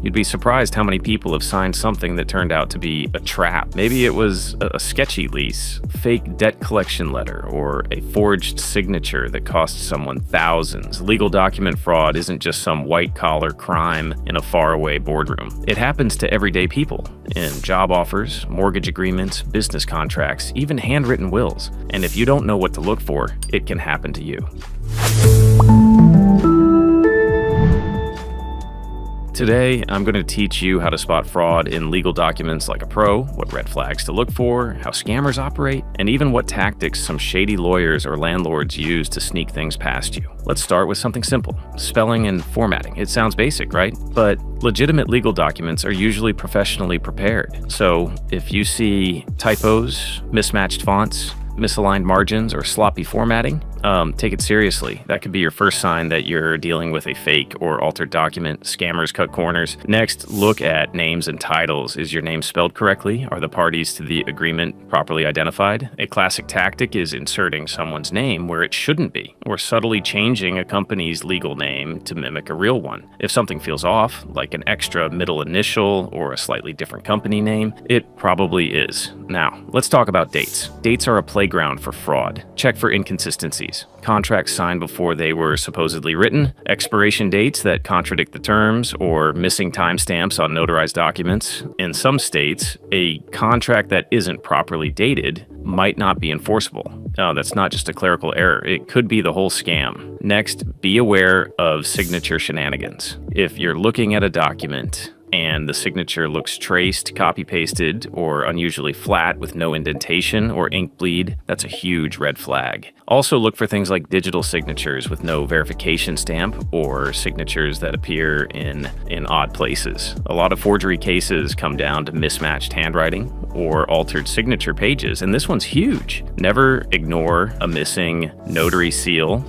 You'd be surprised how many people have signed something that turned out to be a trap. Maybe it was a sketchy lease, fake debt collection letter, or a forged signature that cost someone thousands. Legal document fraud isn't just some white-collar crime in a faraway boardroom. It happens to everyday people in job offers, mortgage agreements, business contracts, even handwritten wills. And if you don't know what to look for, it can happen to you. Today, I'm going to teach you how to spot fraud in legal documents like a pro, what red flags to look for, how scammers operate, and even what tactics some shady lawyers or landlords use to sneak things past you. Let's start with something simple: spelling and formatting. It sounds basic, right? But legitimate legal documents are usually professionally prepared. So if you see typos, mismatched fonts, misaligned margins, or sloppy formatting, take it seriously. That could be your first sign that you're dealing with a fake or altered document. Scammers cut corners. Next, look at names and titles. Is your name spelled correctly? Are the parties to the agreement properly identified? A classic tactic is inserting someone's name where it shouldn't be, or subtly changing a company's legal name to mimic a real one. If something feels off, like an extra middle initial or a slightly different company name, it probably is. Now, let's talk about dates. Dates are a playground for fraud. Check for inconsistencies. Contracts signed before they were supposedly written, expiration dates that contradict the terms, or missing timestamps on notarized documents. In some states, a contract that isn't properly dated might not be enforceable. That's not just a clerical error. It could be the whole scam. Next, be aware of signature shenanigans. If you're looking at a document and the signature looks traced, copy-pasted, or unusually flat with no indentation or ink bleed, that's a huge red flag. Also look for things like digital signatures with no verification stamp, or signatures that appear in odd places. A lot of forgery cases come down to mismatched handwriting or altered signature pages, and this one's huge. Never ignore a missing notary seal,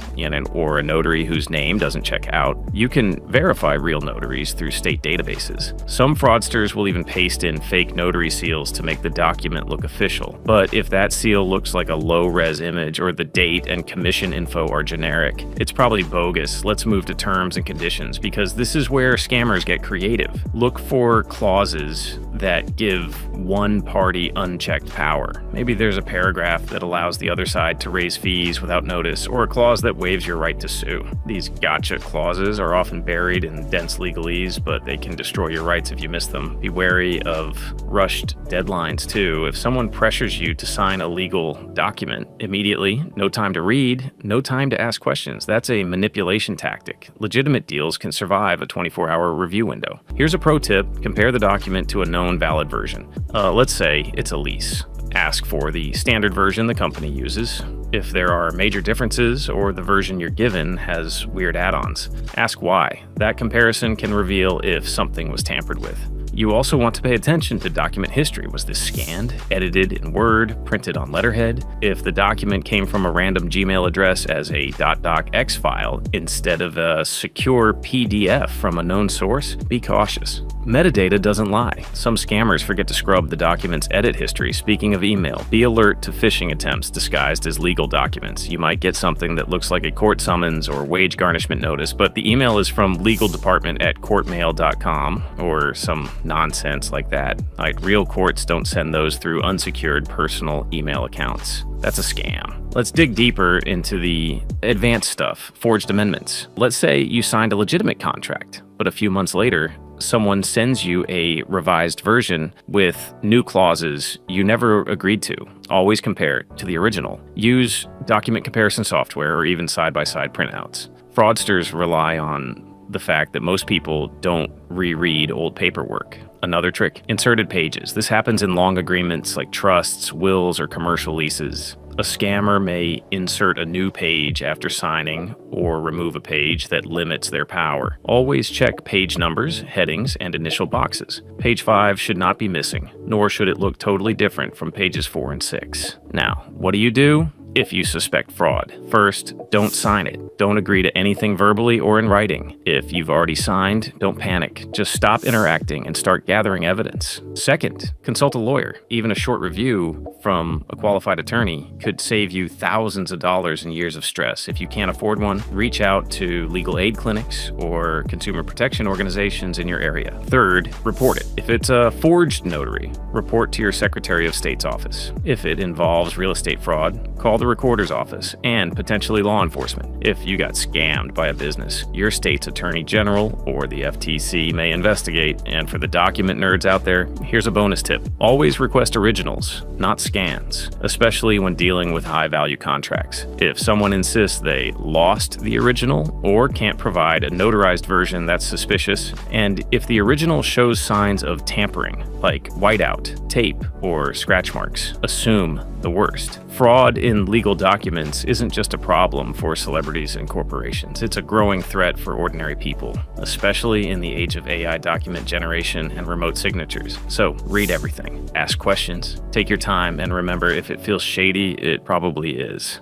or a notary whose name doesn't check out. You can verify real notaries through state databases. Some fraudsters will even paste in fake notary seals to make the document look official. But if that seal looks like a low-res image, or the date and commission info are generic, it's probably bogus. Let's move to terms and conditions, because this is where scammers get creative. Look for clauses that give one party unchecked power. Maybe there's a paragraph that allows the other side to raise fees without notice, or a clause that waives your right to sue. These gotcha clauses are often buried in dense legalese, but they can destroy your rights if you miss them. Be wary of rushed deadlines too. If someone pressures you to sign a legal document immediately, no time to read, no time to ask questions. That's a manipulation tactic. Legitimate deals can survive a 24-hour review window. Here's a pro tip: compare the document to a known valid version. Let's say it's a lease. Ask for the standard version the company uses. If there are major differences, or the version you're given has weird add-ons, ask why. That comparison can reveal if something was tampered with. You also want to pay attention to document history. Was this scanned, edited in Word, printed on letterhead? If the document came from a random Gmail address as a .docx file instead of a secure PDF from a known source, be cautious. Metadata doesn't lie. Some scammers forget to scrub the document's edit history. Speaking of email, be alert to phishing attempts disguised as legal documents. You might get something that looks like a court summons or wage garnishment notice, but the email is from legaldepartment@courtmail.com, or some nonsense like that. Real courts don't send those through unsecured personal email accounts. That's a scam. Let's dig deeper into the advanced stuff, forged amendments. Let's say you signed a legitimate contract, but a few months later, someone sends you a revised version with new clauses you never agreed to. Always compare it to the original. Use document comparison software or even side-by-side printouts. Fraudsters rely on the fact that most people don't reread old paperwork. Another trick: inserted pages. This happens in long agreements like trusts, wills, or commercial leases. A scammer may insert a new page after signing, or remove a page that limits their power. Always check page numbers, headings, and initial boxes. Page 5 should not be missing, nor should it look totally different from pages 4 and 6. Now, what do? if you suspect fraud. First, don't sign it. Don't agree to anything verbally or in writing. If you've already signed, don't panic. Just stop interacting and start gathering evidence. Second, consult a lawyer. Even a short review from a qualified attorney could save you thousands of dollars and years of stress. If you can't afford one, reach out to legal aid clinics or consumer protection organizations in your area. Third, report it. If it's a forged notary, report to your Secretary of State's office. If it involves real estate fraud, call the recorder's office and potentially law enforcement. If you got scammed by a business, your state's attorney general or the FTC may investigate. And for the document nerds out there, here's a bonus tip. Always request originals, not scans, especially when dealing with high-value contracts. If someone insists they lost the original or can't provide a notarized version, that's suspicious. And if the original shows signs of tampering, like whiteout, tape, or scratch marks, assume the worst. Fraud in legal documents isn't just a problem for celebrities and corporations. It's a growing threat for ordinary people, especially in the age of AI document generation and remote signatures. So read everything, ask questions, take your time, and remember, if it feels shady, it probably is.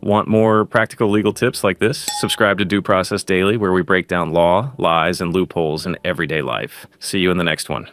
Want more practical legal tips like this? Subscribe to Due Process Daily, where we break down law, lies, and loopholes in everyday life. See you in the next one.